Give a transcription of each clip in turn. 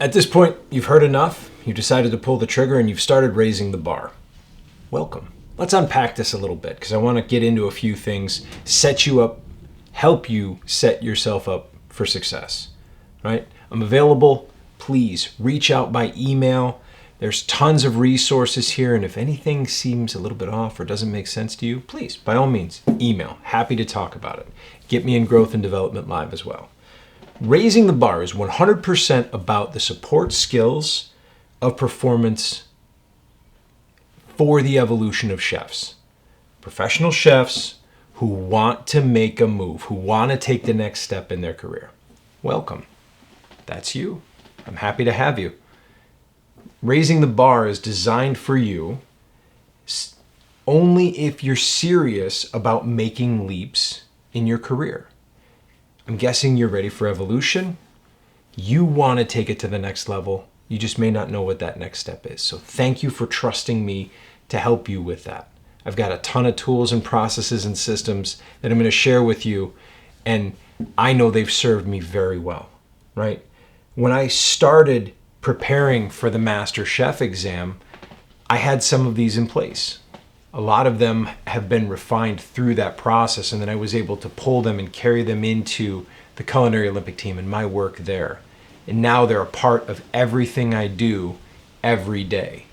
At this point, you've heard enough, you decided to pull the trigger, and you've started raising the bar. Welcome. Let's unpack this a little bit because I want to get into a few things, set you up, help you set yourself up for success, right? I'm available. Please reach out by email. There's tons of resources here, and if anything seems a little bit off or doesn't make sense to you, please, by all means, email. Happy to talk about it. Get me in Growth and Development Live as well. Raising the bar is 100% about the support skills of performance for the evolution of chefs. Professional chefs who want to make a move, who want to take the next step in their career. Welcome. That's you. I'm happy to have you. Raising the bar is designed for you only if you're serious about making leaps in your career. I'm guessing you're ready for evolution. You want to take it to the next level. You just may not know what that next step is. So thank you for trusting me to help you with that. I've got a ton of tools and processes and systems that I'm going to share with you, and I know they've served me very well, right? When I started preparing for the Master Chef exam, I had some of these in place. A lot of them have been refined through that process, and then I was able to pull them and carry them into the Culinary Olympic team and my work there. And now they're a part of everything I do every day.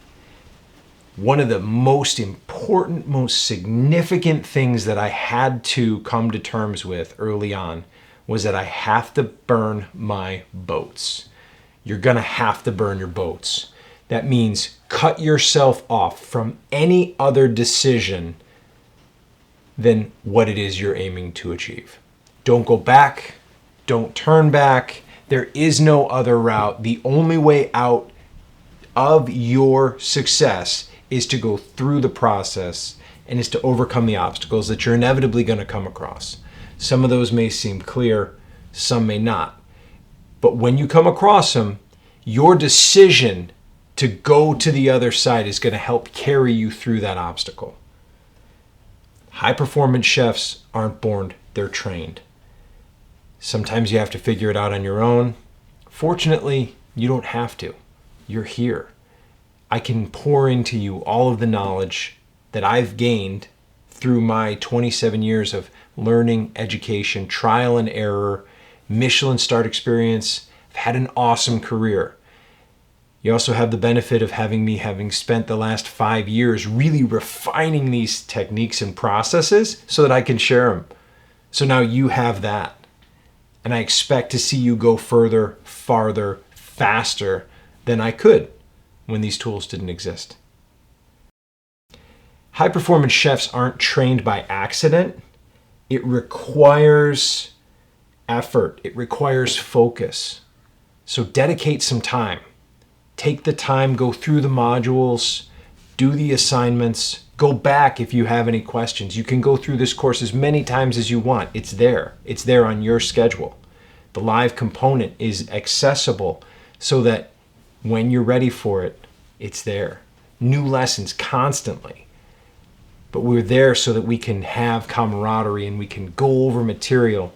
One of the most important, most significant things that I had to come to terms with early on was that I have to burn my boats. You're gonna have to burn your boats. That means cut yourself off from any other decision than what it is you're aiming to achieve. Don't go back. Don't turn back. There is no other route. The only way out of your success is to go through the process and is to overcome the obstacles that you're inevitably going to come across. Some of those may seem clear, some may not. But when you come across them, your decision to go to the other side is going to help carry you through that obstacle. High performance chefs aren't born, they're trained. Sometimes you have to figure it out on your own. Fortunately, you don't have to. You're here. I can pour into you all of the knowledge that I've gained through my 27 years of learning, education, trial and error, Michelin start experience. I've had an awesome career. You also have the benefit of having spent the last 5 years really refining these techniques and processes so that I can share them. So now you have that. And I expect to see you go further, farther, faster than I could when these tools didn't exist. High performance chefs aren't trained by accident. It requires effort. It requires focus. So dedicate some time. Take the time, go through the modules, do the assignments, go back if you have any questions. You can go through this course as many times as you want. It's there. It's there on your schedule. The live component is accessible so that when you're ready for it, it's there. New lessons constantly. But we're there so that we can have camaraderie and we can go over material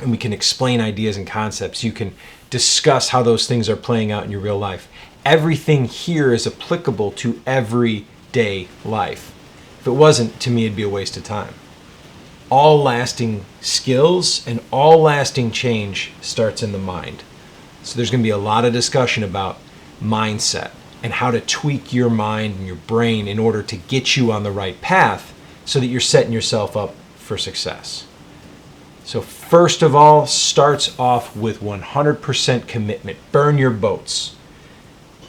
and we can explain ideas and concepts. You can discuss how those things are playing out in your real life. Everything here is applicable to everyday life. If it wasn't, to me, it'd be a waste of time. All lasting skills and all lasting change starts in the mind. So there's going to be a lot of discussion about mindset and how to tweak your mind and your brain in order to get you on the right path so that you're setting yourself up for success. So first of all, starts off with 100% commitment. Burn your boats.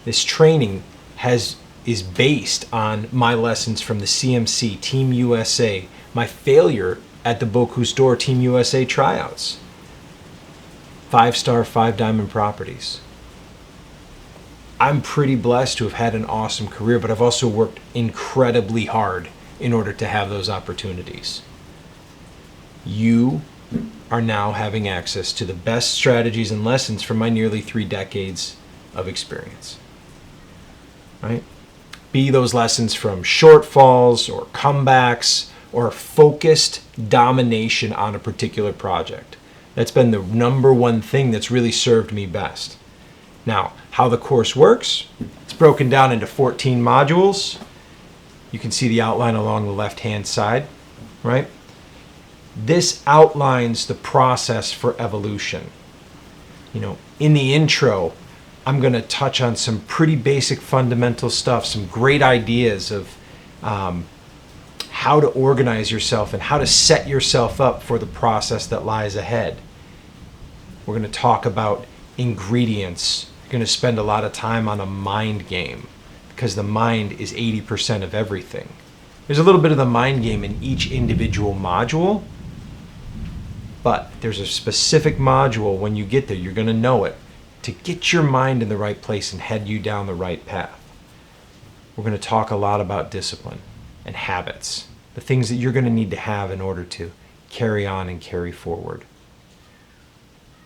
This training is based on my lessons from the CMC, Team USA, my failure at the Bocuse d'Or Team USA tryouts. 5-star, 5-diamond properties. I'm pretty blessed to have had an awesome career, but I've also worked incredibly hard in order to have those opportunities. You are now having access to the best strategies and lessons from my nearly 3 decades of experience. Right? Be those lessons from shortfalls or comebacks or focused domination on a particular project. That's been the number one thing that's really served me best. Now, how the course works, it's broken down into 14 modules. You can see the outline along the left-hand side, right? This outlines the process for evolution. In the intro, I'm going to touch on some pretty basic fundamental stuff, some great ideas of how to organize yourself and how to set yourself up for the process that lies ahead. We're going to talk about ingredients. You're going to spend a lot of time on a mind game because the mind is 80% of everything. There's a little bit of the mind game in each individual module, but there's a specific module when you get there, you're going to know it, to get your mind in the right place and head you down the right path. We're going to talk a lot about discipline and habits, the things that you're going to need to have in order to carry on and carry forward.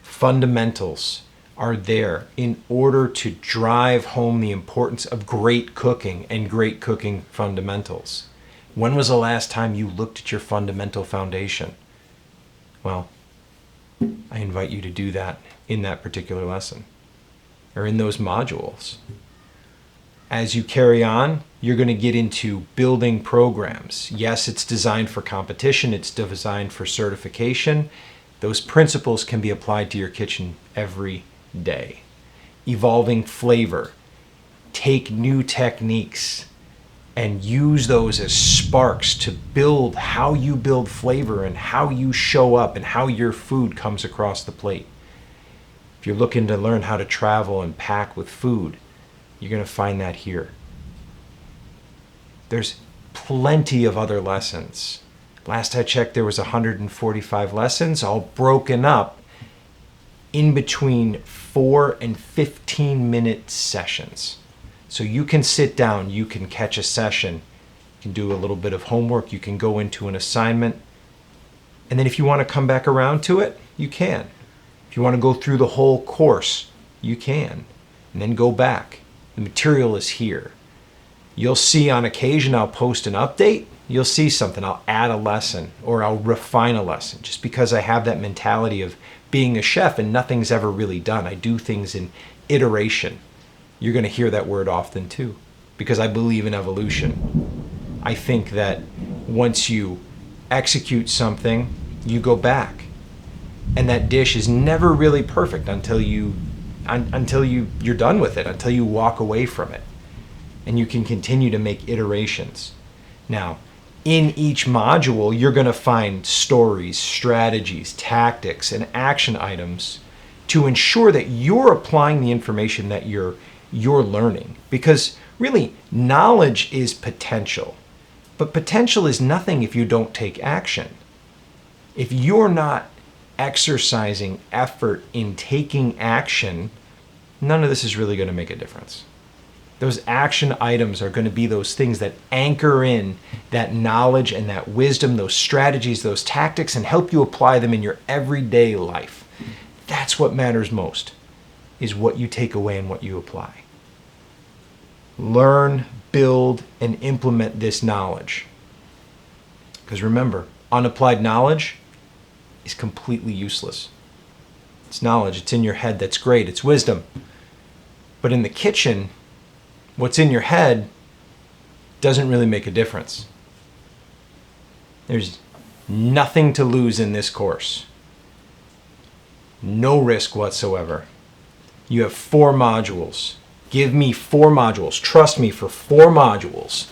Fundamentals are there in order to drive home the importance of great cooking and great cooking fundamentals. When was the last time you looked at your fundamental foundation? Well, I invite you to do that in that particular lesson or in those modules. As you carry on, you're going to get into building programs. Yes, it's designed for competition. It's designed for certification. Those principles can be applied to your kitchen every day. Evolving flavor. Take new techniques and use those as sparks to build how you build flavor and how you show up and how your food comes across the plate. If you're looking to learn how to travel and pack with food, you're going to find that here. There's plenty of other lessons. Last I checked, there was 145 lessons, all broken up in between 4 and 15-minute sessions. So you can sit down, you can catch a session, you can do a little bit of homework, you can go into an assignment, and then if you want to come back around to it, you can. If you want to go through the whole course, you can, and then go back. The material is here. You'll see on occasion I'll post an update. You'll see something. I'll add a lesson or I'll refine a lesson just because I have that mentality of being a chef and nothing's ever really done. I do things in iteration. You're going to hear that word often too because I believe in evolution. I think that once you execute something, you go back. And that dish is never really perfect until you're done with it, until you walk away from it. And you can continue to make iterations. Now, in each module, you're going to find stories, strategies, tactics, and action items to ensure that you're applying the information that you're learning. Because really, knowledge is potential. But potential is nothing if you don't take action. If you're not exercising effort in taking action, none of this is really going to make a difference. Those action items are going to be those things that anchor in that knowledge and that wisdom, those strategies, those tactics, and help you apply them in your everyday life. That's what matters most, is what you take away and what you apply. Learn, build, and implement this knowledge. Because remember, unapplied knowledge is completely useless. It's knowledge, it's in your head, that's great, it's wisdom. But in the kitchen, what's in your head doesn't really make a difference. There's nothing to lose in this course. No risk whatsoever. You have 4 modules. Give me 4 modules. Trust me for 4 modules.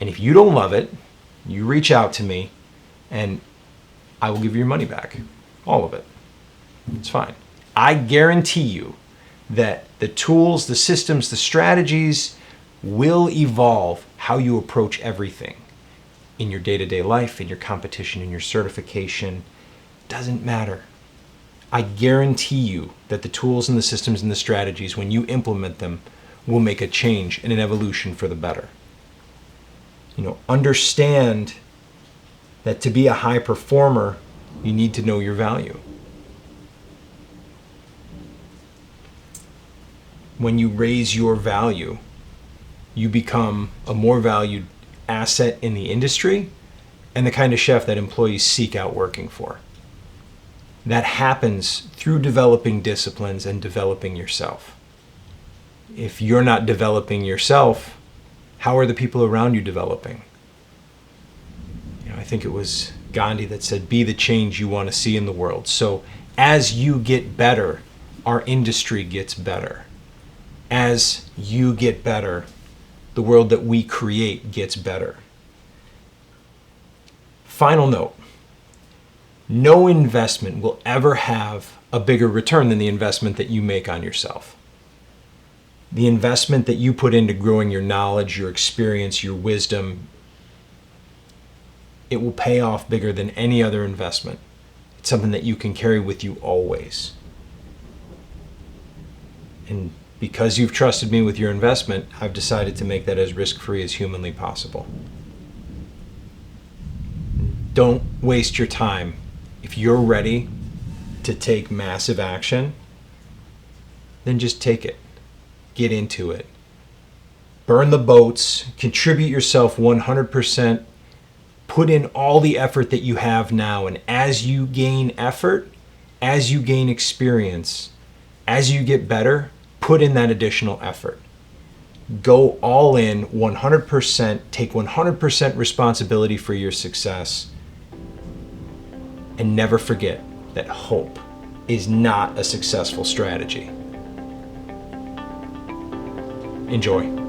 And if you don't love it, you reach out to me and I will give you your money back. All of it. It's fine. I guarantee you that the tools, the systems, the strategies will evolve how you approach everything in your day-to-day life, in your competition, in your certification. Doesn't matter. I guarantee you that the tools and the systems and the strategies, when you implement them, will make a change and an evolution for the better. Understand that to be a high performer, you need to know your value. When you raise your value, you become a more valued asset in the industry and the kind of chef that employees seek out working for. That happens through developing disciplines and developing yourself. If you're not developing yourself, how are the people around you developing? I think it was Gandhi that said, be the change you want to see in the world. So as you get better, our industry gets better. As you get better, the world that we create gets better. Final note, no investment will ever have a bigger return than the investment that you make on yourself. The investment that you put into growing your knowledge, your experience, your wisdom, it will pay off bigger than any other investment. It's something that you can carry with you always. And because you've trusted me with your investment, I've decided to make that as risk-free as humanly possible. Don't waste your time. If you're ready to take massive action, then just take it. Get into it. Burn the boats. Contribute yourself 100%. Put in all the effort that you have now. And as you gain effort, as you gain experience, as you get better, put in that additional effort. Go all in 100%. Take 100% responsibility for your success. And never forget that hope is not a successful strategy. Enjoy.